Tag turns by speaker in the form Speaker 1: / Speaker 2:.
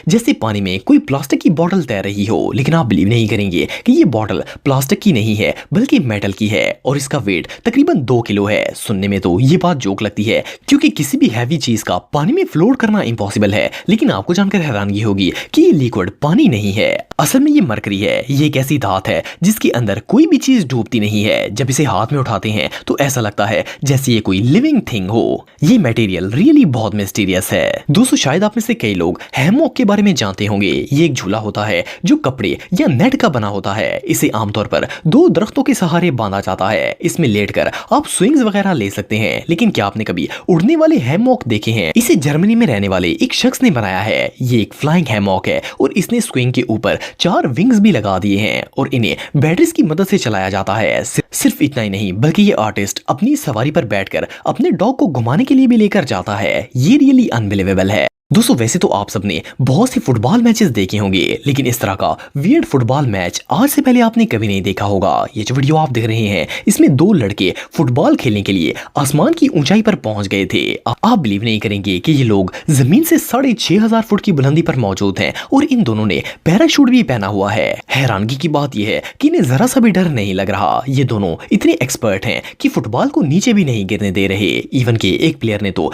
Speaker 1: जैसे पानी में कोई प्लास्टिक की बोतल तैर रही हो, लेकिन आप बिलीव नहीं करेंगे कि ये बोतल प्लास्टिक की नहीं है बल्कि मेटल की है और इसका वेट तकरीबन 2 किलो है। सुनने में तो ये बात जोक लगती है क्योंकि किसी भी हैवी चीज का पानी में फ्लोट करना इम्पॉसिबल है, लेकिन आपको जानकर हैरानगी होगी कि ये लिक्विड पानी नहीं है, असल में ये मरकरी है। ये एक ऐसी धात है जिसके अंदर कोई भी चीज डूबती नहीं है। जब इसे हाथ में उठाते हैं तो ऐसा लगता है जैसे ये कोई लिविंग थिंग हो। ये मटेरियल रियली बहुत मिस्टीरियस है। दोस्तों, शायद आप में से कई लोग हैमॉक के बारे में जानते होंगे। ये एक झूला होता है जो कपड़े या नेट का बना होता है। इसे आमतौर पर 2 दरख्तों के सहारे बांधा जाता है। इसमें लेटकर आप स्विंग्स वगैरह ले सकते हैं। लेकिन क्या आपने कभी उड़ने वाले हैमॉक देखे हैं? इसे जर्मनी में रहने वाले एक शख्स ने बनाया है। ये एक फ्लाइंग हैमॉक है और इसने स्विंग के ऊपर 4 विंग्स भी लगा दिए हैं और इन्हें बैटरीज की मदद से चलाया जाता है। सिर्फ इतना ही नहीं, बल्कि ये आर्टिस्ट अपनी सवारी पर बैठकर अपने डॉग को घुमाने के लिए भी लेकर जाता है। ये रियली अनबिलीवेबल है। दोस्तों, वैसे तो आप सबने बहुत से फुटबॉल मैचेस देखे होंगे, लेकिन इस तरह का वियर्ड फुटबॉल मैच आज से पहले आपने कभी नहीं देखा होगा। ये जो वीडियो आप देख रहे हैं, इसमें 2 लड़के फुटबॉल खेलने के लिए आसमान की ऊंचाई पर पहुंच गए थे। आप बिलीव नहीं करेंगे कि ये लोग जमीन से 6500 फुट की बुलंदी पर मौजूद हैं और इन दोनों ने पैराशूट भी पहना हुआ है। हैरानगी की बात यह है कि इन्हें जरा सा भी डर नहीं लग रहा। ये दोनों इतने एक्सपर्ट हैं कि फुटबॉल को नीचे भी नहीं गिरने दे रहे। इवन के एक प्लेयर ने तो